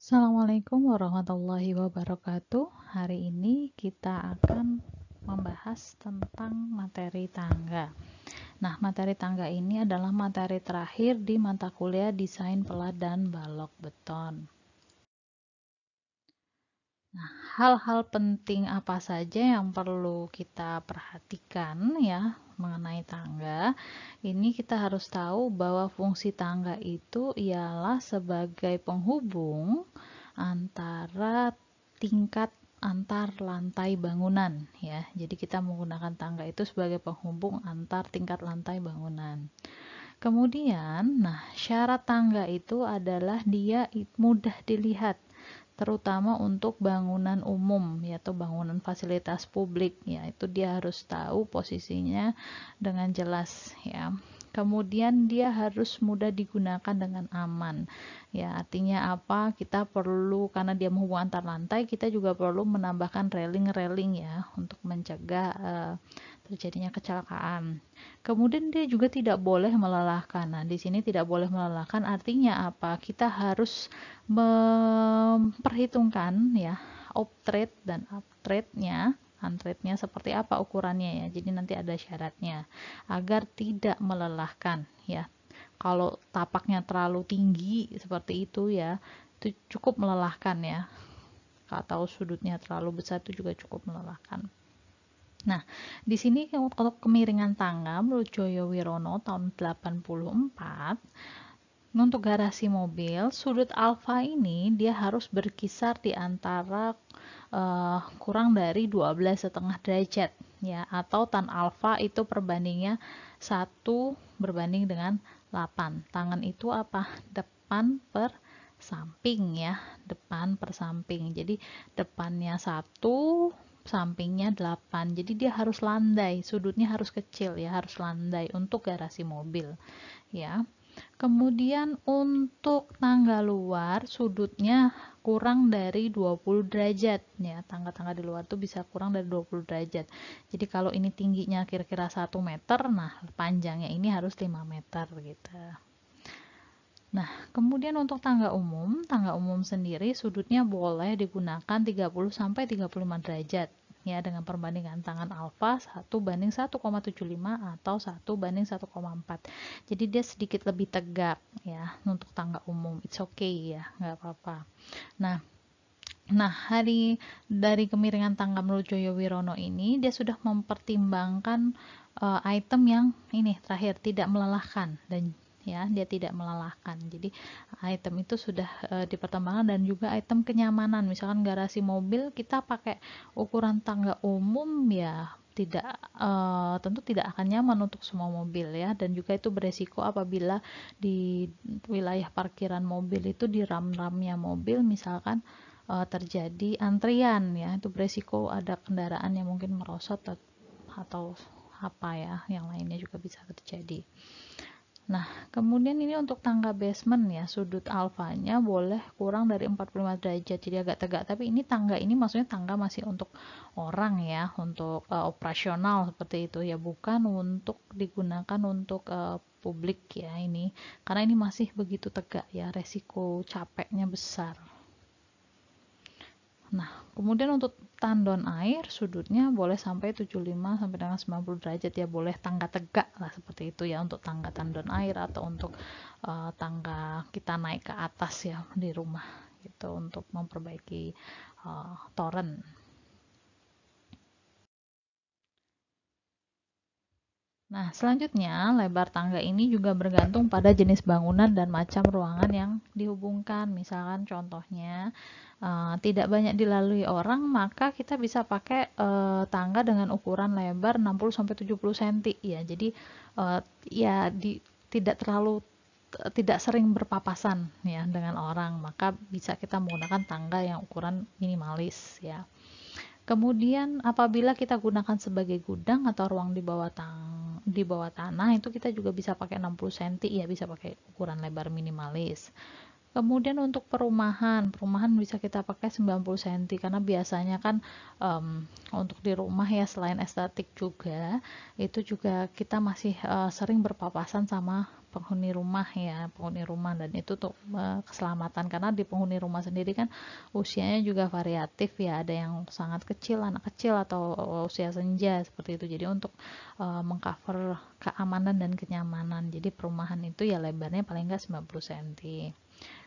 Assalamualaikum warahmatullahi wabarakatuh. Hari ini kita akan membahas tentang materi tangga. Nah, materi tangga ini adalah materi terakhir di mata kuliah Desain Pelat dan Balok Beton. Nah, hal-hal penting apa saja yang perlu kita perhatikan ya mengenai tangga? Ini kita harus tahu bahwa fungsi tangga itu ialah sebagai penghubung antara tingkat antar lantai bangunan ya. Jadi kita menggunakan tangga itu sebagai penghubung antar tingkat lantai bangunan. Kemudian, nah syarat tangga itu adalah dia mudah dilihat, terutama untuk bangunan umum yaitu bangunan fasilitas publik ya, itu dia harus tahu posisinya dengan jelas ya. Kemudian dia harus mudah digunakan dengan aman ya, artinya apa, kita perlu, karena dia menghubungkan antar lantai, kita juga perlu menambahkan railing-railing ya untuk mencegah terjadinya kecelakaan. Kemudian dia juga tidak boleh melelahkan. Nah, di sini tidak boleh melelahkan artinya apa? Kita harus memperhitungkan ya uptrade dan uptrade-nya, untrade-nya seperti apa ukurannya ya. Jadi nanti ada syaratnya agar tidak melelahkan ya. Kalau tapaknya terlalu tinggi seperti itu ya, itu cukup melelahkan ya. Atau sudutnya terlalu besar itu juga cukup melelahkan. Nah, di sini untuk kemiringan tangga menurut Joyo Wirono tahun 84, untuk garasi mobil, sudut alfa ini dia harus berkisar di antara kurang dari 12,5 derajat ya, atau tan alfa itu perbandingnya 1 berbanding dengan 8. Tangan itu apa? Depan per samping ya, depan per samping. Jadi depannya 1, sampingnya 8. Jadi dia harus landai, sudutnya harus kecil ya, harus landai untuk garasi mobil ya. Kemudian untuk tangga luar sudutnya kurang dari 20 derajat ya. Tangga-tangga di luar tuh bisa kurang dari 20 derajat. Jadi kalau ini tingginya kira-kira 1 meter, nah panjangnya ini harus 5 meter gitu. Nah, kemudian untuk tangga umum sendiri sudutnya boleh digunakan 30 sampai 35 derajat ya, dengan perbandingan tangan alfa 1 banding 1,75 atau 1 banding 1,4. Jadi dia sedikit lebih tegak ya untuk tangga umum. It's okay ya, nggak apa-apa. Nah, dari kemiringan tangga menurut Joyo Wirono ini dia sudah mempertimbangkan item yang ini terakhir, tidak melelahkan, dan ya dia tidak melelahkan. Jadi item itu sudah dipertimbangkan, dan juga item kenyamanan. Misalkan garasi mobil kita pakai ukuran tangga umum ya, tidak tentu tidak akan nyaman untuk semua mobil ya, dan juga itu beresiko apabila di wilayah parkiran mobil itu di ram-ramnya mobil misalkan terjadi antrian ya, itu beresiko ada kendaraan yang mungkin merosot atau apa ya, yang lainnya juga bisa terjadi. Nah, kemudian ini untuk tangga basement ya, sudut alfanya boleh kurang dari 45 derajat, jadi agak tegak. Tapi ini tangga ini maksudnya tangga masih untuk orang ya, untuk operasional seperti itu ya, bukan untuk digunakan untuk publik ya ini. Karena ini masih begitu tegak ya, resiko capeknya besar. Nah, kemudian untuk tandon air sudutnya boleh sampai 75 sampai dengan 90 derajat ya, boleh tangga tegak lah seperti itu ya, untuk tangga tandon air atau untuk tangga kita naik ke atas ya di rumah gitu, untuk memperbaiki toren. Nah, selanjutnya lebar tangga ini juga bergantung pada jenis bangunan dan macam ruangan yang dihubungkan. Misalkan contohnya tidak banyak dilalui orang, maka kita bisa pakai tangga dengan ukuran lebar 60-70 cm ya. Jadi ya tidak sering berpapasan ya dengan orang, maka bisa kita menggunakan tangga yang ukuran minimalis ya. Kemudian apabila kita gunakan sebagai gudang atau ruang di bawah tanah, itu kita juga bisa pakai 60 cm ya, bisa pakai ukuran lebar minimalis. Kemudian untuk perumahan bisa kita pakai 90 cm, karena biasanya kan untuk di rumah ya, selain estetik juga, itu juga kita masih sering berpapasan sama penghuni rumah ya, penghuni rumah, dan itu untuk keselamatan, karena di penghuni rumah sendiri kan usianya juga variatif ya, ada yang sangat kecil, anak kecil, atau usia senja seperti itu. Jadi untuk mengcover keamanan dan kenyamanan, jadi perumahan itu ya lebarnya paling nggak 90 cm.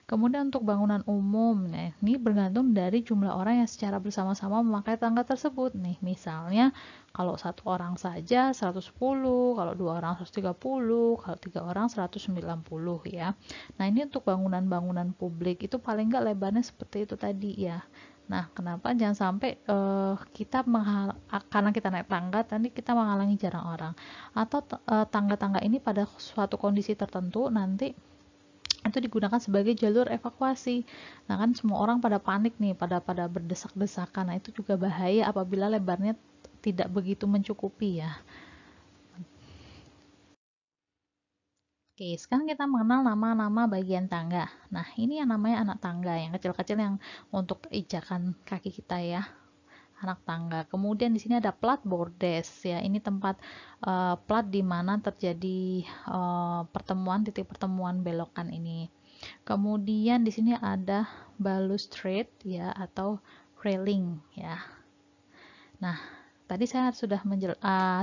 Kemudian untuk bangunan umum, nah ini bergantung dari jumlah orang yang secara bersama-sama memakai tangga tersebut nih. Misalnya kalau satu orang saja 110, kalau dua orang 130, kalau tiga orang 190 ya. Nah ini untuk bangunan-bangunan publik itu paling nggak lebarnya seperti itu tadi ya. Nah, kenapa jangan sampai kita karena kita naik tangga, tadi kita menghalangi jarak orang, atau tangga-tangga ini pada suatu kondisi tertentu nanti itu digunakan sebagai jalur evakuasi. Nah kan semua orang pada panik nih, pada berdesak-desakan. Nah itu juga bahaya apabila lebarnya tidak begitu mencukupi ya. Oke, sekarang kita mengenal nama-nama bagian tangga. Nah ini yang namanya anak tangga, yang kecil-kecil yang untuk ijakan kaki kita ya, anak tangga. Kemudian di sini ada plat bordes ya, ini tempat plat di mana terjadi titik pertemuan belokan ini. Kemudian di sini ada balustrade ya, atau railing ya. Nah, tadi saya sudah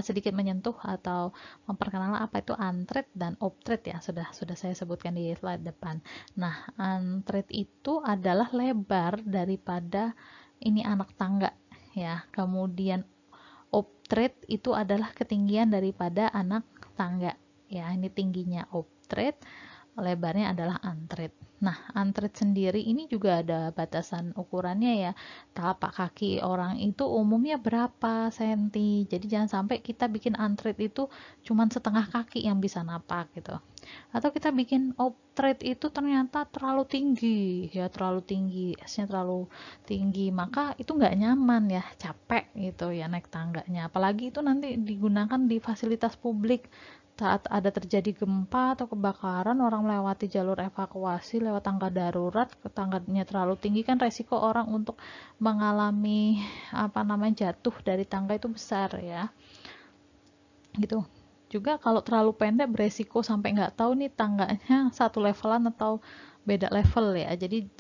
sedikit menyentuh atau memperkenalkan apa itu antret dan optret ya, sudah saya sebutkan di slide depan. Nah, antret itu adalah lebar daripada ini anak tangga ya. Kemudian optret itu adalah ketinggian daripada anak tangga ya. Ini tingginya optret, lebarnya adalah antret. Nah, antret sendiri ini juga ada batasan ukurannya ya. Telapak kaki orang itu umumnya berapa senti. Jadi jangan sampai kita bikin antret itu cuman setengah kaki yang bisa napak gitu. Atau kita bikin optret itu ternyata terlalu tinggi ya, terlalu tinggi, esnya terlalu tinggi, maka itu nggak nyaman ya, capek gitu ya naik tangganya. Apalagi itu nanti digunakan di fasilitas publik saat ada terjadi gempa atau kebakaran, orang melewati jalur evakuasi lewat tangga darurat, tangganya terlalu tinggi kan resiko orang untuk mengalami jatuh dari tangga itu besar ya, gitu. Juga kalau terlalu pendek beresiko sampai nggak tahu nih tangganya satu levelan atau beda level ya. Jadi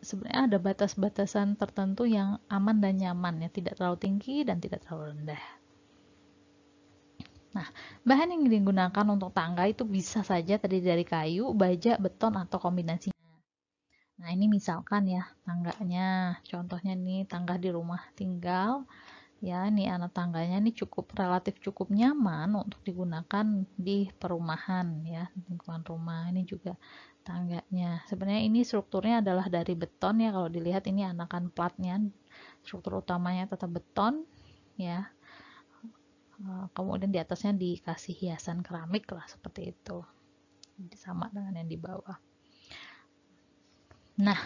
sebenarnya ada batas-batasan tertentu yang aman dan nyaman ya, tidak terlalu tinggi dan tidak terlalu rendah. Nah, bahan yang digunakan untuk tangga itu bisa saja terdiri dari kayu, baja, beton, atau kombinasinya. Nah, ini misalkan ya tangganya, contohnya nih tangga di rumah tinggal. Ya, ini anak tangganya ini relatif cukup nyaman untuk digunakan di perumahan ya, lingkungan rumah. Ini juga tangganya. Sebenarnya ini strukturnya adalah dari beton ya, kalau dilihat ini anakan platnya, struktur utamanya tetap beton ya. Kemudian di atasnya dikasih hiasan keramik lah seperti itu, sama dengan yang di bawah. Nah,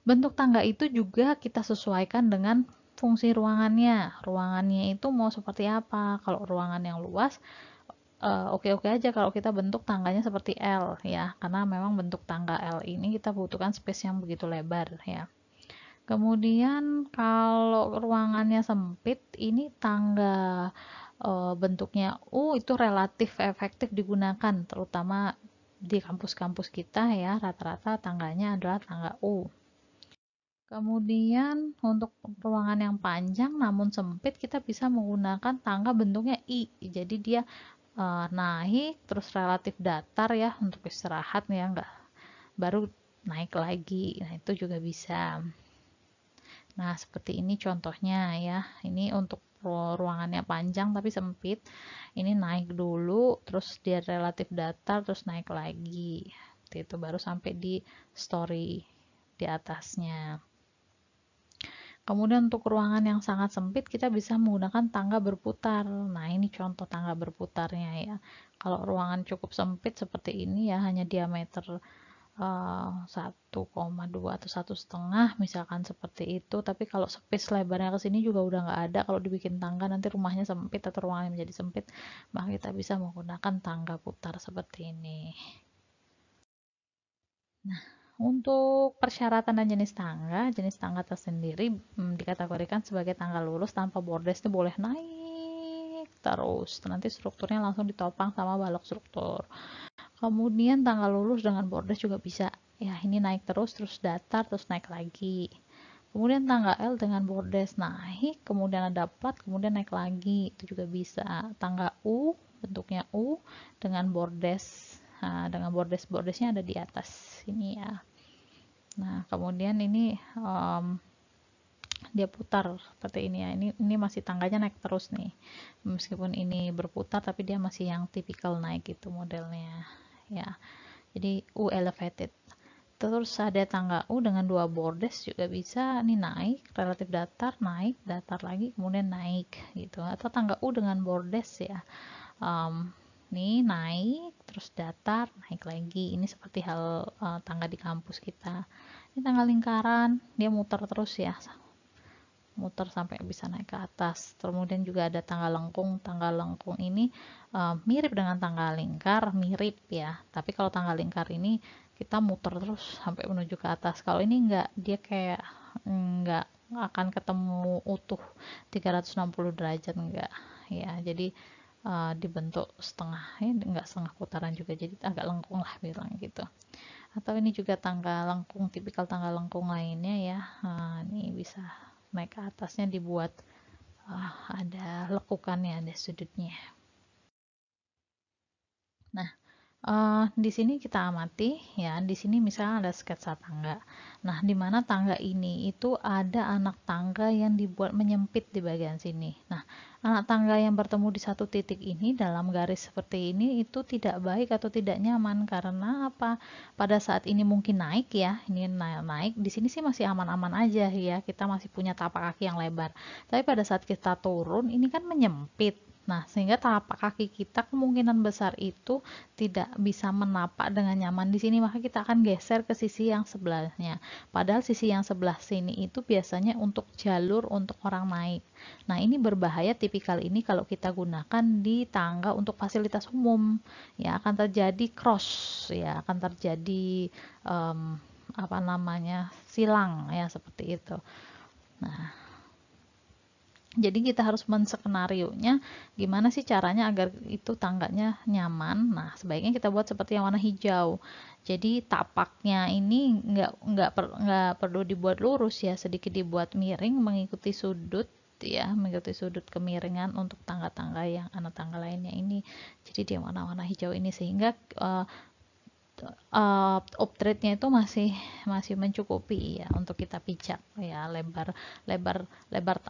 bentuk tangga itu juga kita sesuaikan dengan fungsi ruangannya. Ruangannya itu mau seperti apa? Kalau ruangan yang luas, oke-oke aja kalau kita bentuk tangganya seperti L ya, karena memang bentuk tangga L ini kita butuhkan space yang begitu lebar ya. Kemudian kalau ruangannya sempit, ini tangga bentuknya U itu relatif efektif digunakan, terutama di kampus-kampus kita ya, rata-rata tangganya adalah tangga U. Kemudian untuk ruangan yang panjang namun sempit, kita bisa menggunakan tangga bentuknya I. Jadi dia naik terus relatif datar ya, untuk istirahat ya, enggak baru naik lagi. Nah, itu juga bisa. Nah, seperti ini contohnya ya. Ini untuk ruangannya panjang tapi sempit. Ini naik dulu, terus dia relatif datar, terus naik lagi. Itu baru sampai di story di atasnya. Kemudian untuk ruangan yang sangat sempit, kita bisa menggunakan tangga berputar. Nah, ini contoh tangga berputarnya ya. Kalau ruangan cukup sempit seperti ini ya, hanya diameter 1,2 atau 1,5 misalkan seperti itu, tapi kalau space lebarnya ke sini juga udah nggak ada. Kalau dibikin tangga nanti rumahnya sempit atau ruangannya menjadi sempit, maka kita bisa menggunakan tangga putar seperti ini. Nah, untuk persyaratan dan jenis tangga tersendiri dikategorikan sebagai tangga lurus tanpa bordes, itu boleh naik terus, nanti strukturnya langsung ditopang sama balok struktur. Kemudian tangga lurus dengan bordes juga bisa. Ya, ini naik terus datar terus naik lagi. Kemudian tangga L dengan bordes naik, kemudian ada plat, kemudian naik lagi, itu juga bisa. Tangga U, bentuknya U dengan bordes. Nah, dengan bordesnya ada di atas ini ya. Nah, kemudian ini dia putar seperti ini ya. Ini masih tangganya naik terus nih. Meskipun ini berputar tapi dia masih yang tipikal naik gitu modelnya. Ya. Jadi U elevated. Terus ada tangga U dengan dua bordes juga bisa. Ini naik, relatif datar, naik, datar lagi, kemudian naik gitu. Atau tangga U dengan bordes ya. Ini naik, terus datar, naik lagi. Ini seperti hal tangga di kampus kita. Ini tangga lingkaran, dia muter terus ya, muter sampai bisa naik ke atas. Kemudian juga ada tangga lengkung. Tangga lengkung ini mirip dengan tangga lingkar, mirip ya. Tapi kalau tangga lingkar ini kita muter terus sampai menuju ke atas. Kalau ini enggak, dia kayak enggak akan ketemu utuh 360 derajat enggak. Ya, jadi dibentuk setengah, ya enggak setengah putaran juga, jadi agak lengkung lah bilang gitu. Atau ini juga tangga lengkung, tipikal tangga lengkung lainnya ya. Ini bisa naik ke atasnya dibuat ada lekukannya, ada sudutnya. Nah, di sini kita amati ya, di sini misalnya ada sketsa tangga. Nah, di mana tangga ini itu ada anak tangga yang dibuat menyempit di bagian sini. Nah, anak tangga yang bertemu di satu titik ini dalam garis seperti ini itu tidak baik atau tidak nyaman karena apa? Pada saat ini mungkin naik ya, ini naik. Di sini sih masih aman-aman aja ya, kita masih punya tapak kaki yang lebar. Tapi pada saat kita turun ini kan menyempit. Nah, sehingga tapak kaki kita kemungkinan besar itu tidak bisa menapak dengan nyaman di sini, maka kita akan geser ke sisi yang sebelahnya. Padahal sisi yang sebelah sini itu biasanya untuk jalur untuk orang naik. Nah, ini berbahaya tipikal ini kalau kita gunakan di tangga untuk fasilitas umum. Ya, akan terjadi cross, ya, akan terjadi apa namanya? Silang ya seperti itu. Nah, jadi kita harus menskenarionya gimana sih caranya agar itu tangganya nyaman. Nah, sebaiknya kita buat seperti yang warna hijau. Jadi tapaknya ini nggak perlu dibuat lurus ya, sedikit dibuat miring mengikuti sudut ya, mengikuti sudut kemiringan untuk tangga-tangga yang anak tangga lainnya ini. Jadi dia warna-warna hijau ini sehingga uptrade-nya itu masih mencukupi ya untuk kita pijak ya, lebar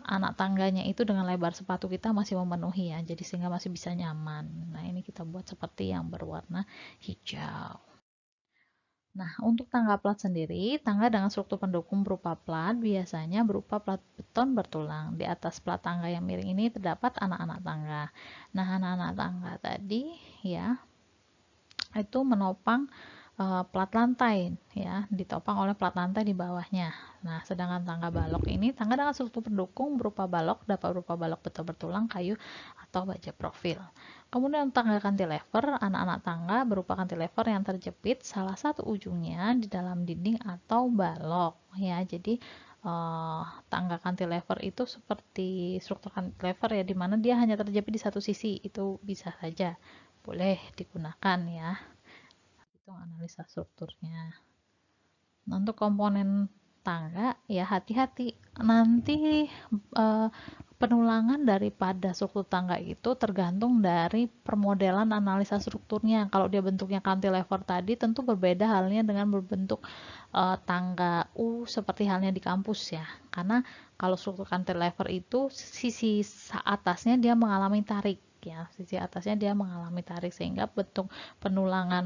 anak tangganya itu dengan lebar sepatu kita masih memenuhi ya, jadi sehingga masih bisa nyaman. Nah, ini kita buat seperti yang berwarna hijau. Nah, untuk tangga plat sendiri, tangga dengan struktur pendukung berupa plat biasanya berupa plat beton bertulang. Di atas plat tangga yang miring ini terdapat anak-anak tangga. Nah, anak-anak tangga tadi ya itu menopang plat lantai ya, ditopang oleh plat lantai di bawahnya. Nah, sedangkan tangga balok ini, tangga dengan struktur pendukung berupa balok, dapat berupa balok beton bertulang, kayu, atau baja profil. Kemudian tangga cantilever, anak-anak tangga berupa cantilever yang terjepit salah satu ujungnya di dalam dinding atau balok ya. Jadi tangga cantilever itu seperti struktur cantilever ya, dimana dia hanya terjepit di satu sisi, itu bisa saja boleh digunakan ya. Itu analisa strukturnya. Nah, untuk komponen tangga ya hati-hati, nanti penulangan daripada struktur tangga itu tergantung dari permodelan analisa strukturnya. Kalau dia bentuknya cantilever tadi tentu berbeda halnya dengan berbentuk tangga U seperti halnya di kampus ya, karena kalau struktur cantilever itu sisi atasnya dia mengalami tarik ya, sisi atasnya dia mengalami tarik sehingga bentuk penulangan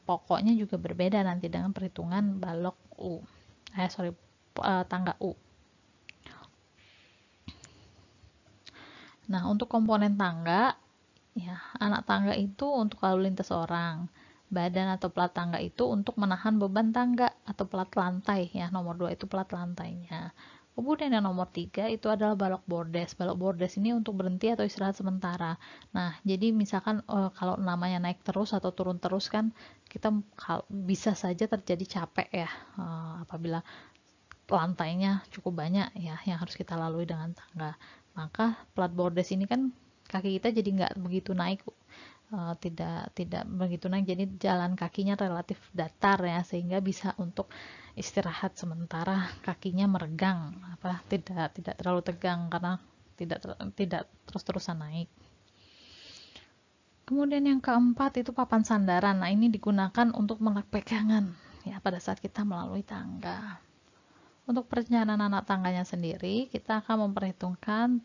pokoknya juga berbeda nanti dengan perhitungan balok U tangga U. Nah, untuk komponen tangga ya, anak tangga itu untuk lalu lintas orang, badan atau plat tangga itu untuk menahan beban tangga atau plat lantai ya, nomor 2 itu plat lantainya. Kemudian yang nomor 3 itu adalah balok bordes. Balok bordes ini untuk berhenti atau istirahat sementara. Nah, jadi misalkan kalau namanya naik terus atau turun terus kan kita bisa saja terjadi capek ya, apabila lantainya cukup banyak ya yang harus kita lalui dengan tangga. Maka plat bordes ini kan kaki kita jadi nggak begitu naik tidak begitu naik, jadi jalan kakinya relatif datar ya, sehingga bisa untuk istirahat sementara, kakinya meregang, tidak terlalu tegang karena tidak terus-terusan naik. Kemudian yang keempat itu papan sandaran. Nah, ini digunakan untuk pegangan ya pada saat kita melalui tangga. Untuk perencanaan anak tangganya sendiri, kita akan memperhitungkan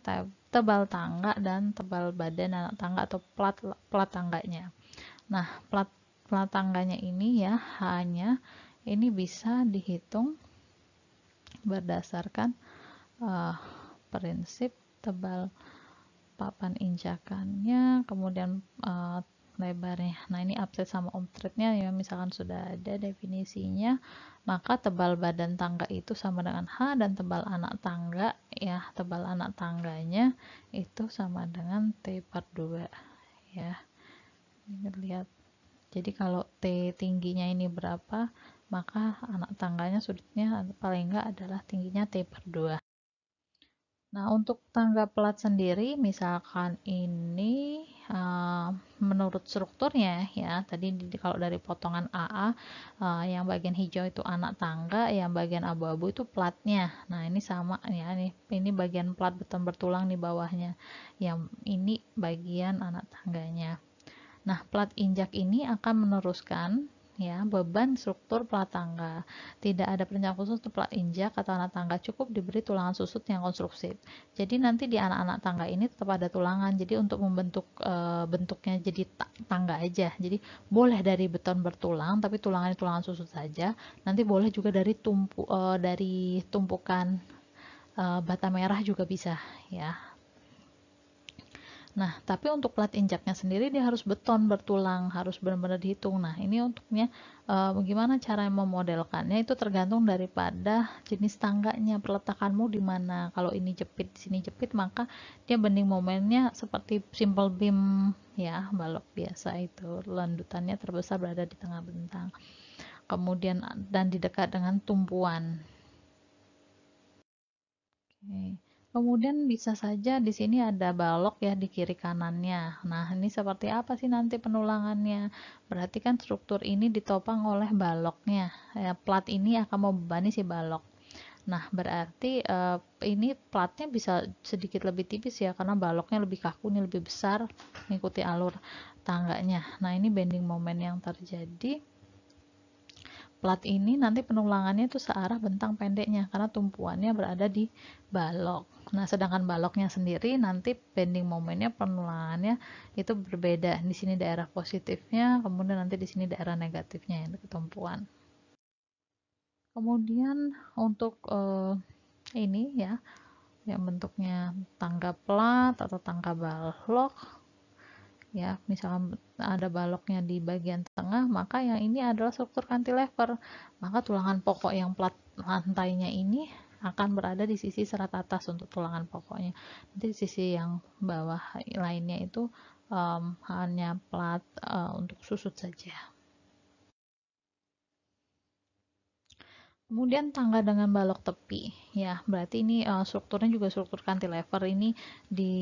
tebal tangga dan tebal badan anak tangga atau plat tangganya. Nah, plat tangganya ini ya hanya ini bisa dihitung berdasarkan prinsip tebal papan injakannya, kemudian lebarnya. Nah, ini offset sama offsetnya ya, misalkan sudah ada definisinya, maka tebal badan tangga itu sama dengan H, dan tebal anak tangga ya, tebal anak tangganya itu sama dengan T/2 ya. Ini lihat. Jadi kalau T tingginya ini berapa, maka anak tangganya sudutnya paling enggak adalah tingginya T/2. Nah, untuk tangga plat sendiri, misalkan ini menurut strukturnya ya, tadi kalau dari potongan AA, yang bagian hijau itu anak tangga, yang bagian abu-abu itu platnya. Nah, ini sama ya, ini bagian plat beton bertulang di bawahnya, yang ini bagian anak tangganya. Nah, plat injak ini akan meneruskan ya beban struktur plat tangga. Tidak ada perencanaan khusus untuk plat injak atau anak tangga, cukup diberi tulangan susut yang konstruksi. Jadi nanti di anak-anak tangga ini tetap ada tulangan. Jadi untuk membentuk bentuknya jadi tangga aja. Jadi boleh dari beton bertulang, tapi tulangannya tulangan susut saja. Nanti boleh juga dari tumpukan bata merah juga bisa ya. Nah, tapi untuk plat injaknya sendiri dia harus beton bertulang, harus benar-benar dihitung. Nah, ini untuknya bagaimana cara memodelkannya itu tergantung daripada jenis tangganya, peletakanmu di mana. Kalau ini jepit, di sini jepit, maka dia bending momennya seperti simple beam ya, balok biasa itu. Landutannya terbesar berada di tengah bentang. Kemudian dan di dekat dengan tumpuan. Oke. Kemudian bisa saja di sini ada balok ya di kiri kanannya. Nah, ini seperti apa sih nanti penulangannya? Berarti kan struktur ini ditopang oleh baloknya. Ya, plat ini akan membebani si balok. Nah, berarti ini platnya bisa sedikit lebih tipis ya, karena baloknya lebih kaku, ini lebih besar, mengikuti alur tangganya. Nah, ini bending moment yang terjadi. Plat ini nanti penulangannya itu searah bentang pendeknya karena tumpuannya berada di balok. Nah, sedangkan baloknya sendiri nanti bending momennya penulangannya itu berbeda. Di sini daerah positifnya, kemudian nanti di sini daerah negatifnya yang tumpuan. Kemudian untuk ini ya, yang bentuknya tangga plat atau tangga balok ya, misalkan ada baloknya di bagian tengah, maka yang ini adalah struktur cantilever, maka tulangan pokok yang plat lantainya ini akan berada di sisi serat atas untuk tulangan pokoknya. Nanti di sisi yang bawah lainnya itu hanya plat untuk susut saja. Kemudian tangga dengan balok tepi, ya berarti ini strukturnya juga struktur cantilever. Ini di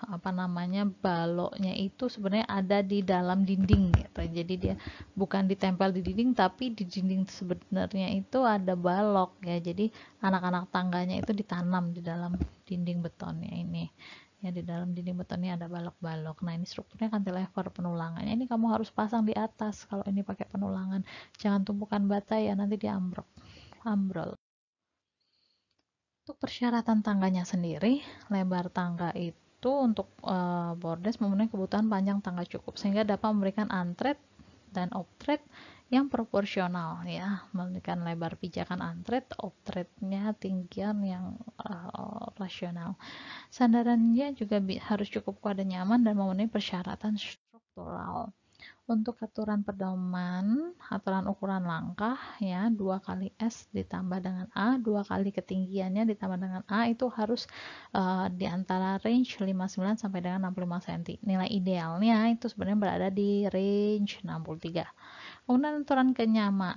apa namanya, baloknya itu sebenarnya ada di dalam dinding gitu. Jadi dia bukan ditempel di dinding, tapi di dinding sebenarnya itu ada balok ya. Jadi anak-anak tangganya itu ditanam di dalam dinding betonnya ini. Ya, di dalam dinding betonnya ada balok-balok. Nah, ini strukturnya cantilever penulangannya. Ini kamu harus pasang di atas kalau ini pakai penulangan. Jangan tumpukan bata ya, nanti dia ambrol. Untuk persyaratan tangganya sendiri, lebar tangga itu untuk bordes memenuhi kebutuhan panjang tangga cukup sehingga dapat memberikan antret dan optret yang proporsional ya, memberikan lebar pijakan antret, optretnya tinggian yang rasional. Sandarannya juga harus cukup kuat dan nyaman dan memenuhi persyaratan struktural. Untuk aturan pedoman, aturan ukuran langkah ya, 2 kali S ditambah dengan A, 2 kali ketinggiannya ditambah dengan A, itu harus di antara range 59 sampai dengan 65 cm. Nilai idealnya itu sebenarnya berada di range 63. Kemudian aturan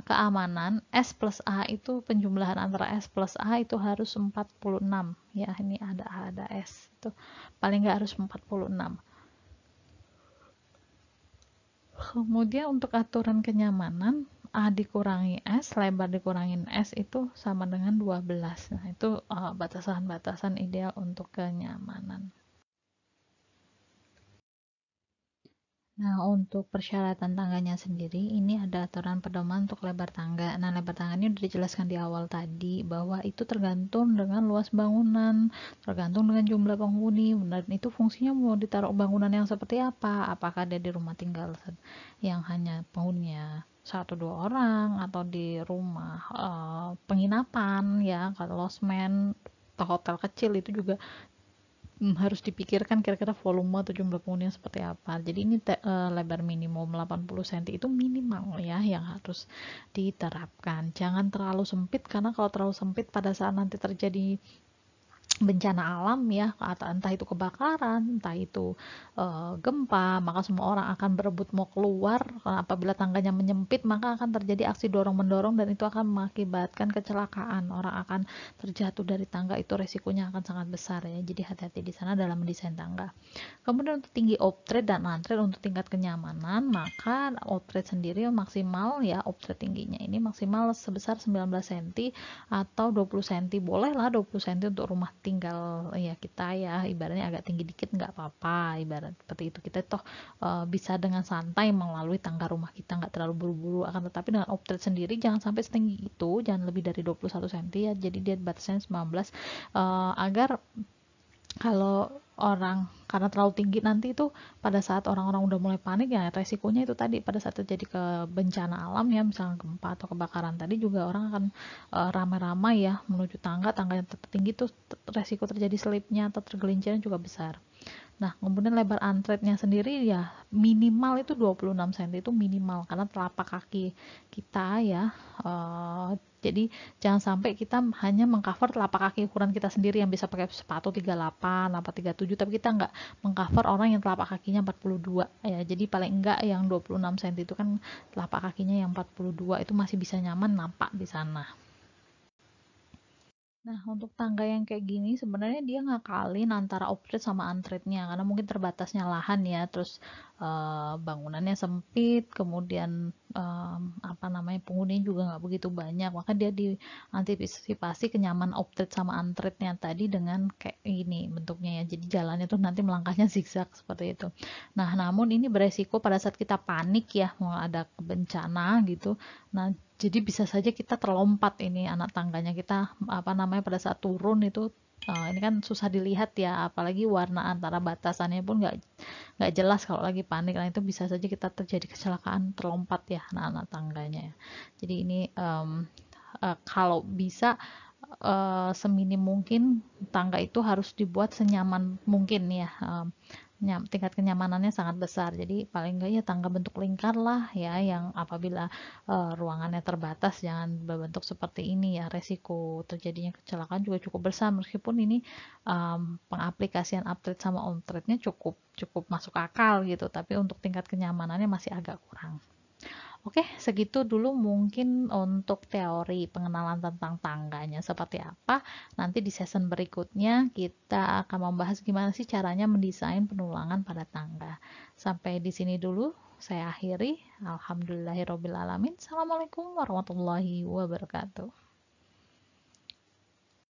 keamanan, S plus A itu penjumlahan antara S plus A itu harus 46 ya, ini ada A ada S, itu paling nggak harus 46. Kemudian untuk aturan kenyamanan, A dikurangi S, lebar dikurangin S itu sama dengan 12. Nah, itu batasan-batasan ideal untuk kenyamanan. Nah, untuk persyaratan tangganya sendiri, ini ada aturan pedoman untuk lebar tangga. Nah, lebar tangga ini udah dijelaskan di awal tadi, bahwa itu tergantung dengan luas bangunan, tergantung dengan jumlah penghuni, dan itu fungsinya mau ditaruh bangunan yang seperti apa. Apakah dia di rumah tinggal yang hanya penghuninya 1-2 orang, atau di rumah penginapan, ya, kalau losmen, atau hotel kecil, itu juga harus dipikirkan kira-kira volume atau jumlah penghuni yang seperti apa. Jadi ini lebar minimum 80 cm itu minimal ya yang harus diterapkan. Jangan terlalu sempit, karena kalau terlalu sempit pada saat nanti terjadi bencana alam ya, atau entah itu kebakaran, entah itu gempa, maka semua orang akan berebut mau keluar. Karena apabila tangganya menyempit, maka akan terjadi aksi dorong mendorong, dan itu akan mengakibatkan kecelakaan. Orang akan terjatuh dari tangga, itu resikonya akan sangat besar ya. Jadi hati-hati di sana dalam mendesain tangga. Kemudian untuk tinggi optred dan antred, untuk tingkat kenyamanan, maka optred sendiri maksimal ya, optred tingginya ini maksimal sebesar 19 cm atau 20 cm. Bolehlah 20 cm untuk rumah tinggal ya kita ya, ibaratnya agak tinggi dikit nggak apa-apa, ibarat seperti itu. Kita toh bisa dengan santai melalui tangga rumah kita, nggak terlalu buru-buru. Akan tetapi dengan optred sendiri jangan sampai setinggi itu, jangan lebih dari 21 cm ya. Jadi dia batasnya 19, agar kalau orang, karena terlalu tinggi nanti itu pada saat orang-orang udah mulai panik ya, resikonya itu tadi pada saat terjadi ke bencana alam ya, misalnya gempa atau kebakaran tadi, juga orang akan ramai-ramai ya menuju tangga yang tertinggi tuh, resiko terjadi selipnya atau tergelincirnya juga besar. Nah, kemudian lebar antretnya sendiri ya minimal itu 26 cm, itu minimal, karena telapak kaki kita ya, jadi jangan sampai kita hanya mengcover telapak kaki ukuran kita sendiri yang bisa pakai sepatu 38 apa 37, tapi kita nggak mengcover orang yang telapak kakinya 42 ya. Jadi paling enggak yang 26 cm itu kan telapak kakinya yang 42, itu masih bisa nyaman nampak di sana. Nah, untuk tangga yang kayak gini sebenarnya dia ngakalin antara optred sama antrednya, karena mungkin terbatasnya lahan ya, terus bangunannya sempit, kemudian apa namanya, penghuninya juga nggak begitu banyak, maka dia diantisipasi kenyaman optred sama antrednya tadi dengan kayak ini bentuknya ya. Jadi jalannya tuh nanti melangkahnya zigzag seperti itu. Nah, namun ini beresiko pada saat kita panik ya, mau ada bencana gitu. Nah, jadi bisa saja kita terlompat ini anak tangganya kita, apa namanya, pada saat turun itu ini kan susah dilihat ya, apalagi warna antara batasannya pun nggak jelas kalau lagi panik. Nah, itu bisa saja kita terjadi kecelakaan, terlompat ya anak-anak tangganya ya. Jadi ini kalau bisa seminim mungkin tangga itu harus dibuat senyaman mungkin ya. Tingkat kenyamanannya sangat besar, jadi paling enggak ya tangga bentuk lingkar lah ya, yang apabila ruangannya terbatas jangan berbentuk seperti ini ya, resiko terjadinya kecelakaan juga cukup besar. Meskipun ini pengaplikasian uptrade sama ontrade-nya cukup cukup masuk akal gitu, tapi untuk tingkat kenyamanannya masih agak kurang. Oke, segitu dulu mungkin untuk teori pengenalan tentang tangganya seperti apa. Nanti di season berikutnya kita akan membahas gimana sih caranya mendesain penulangan pada tangga. Sampai di sini dulu, saya akhiri. Alhamdulillahirobbilalamin. Assalamualaikum warahmatullahi wabarakatuh.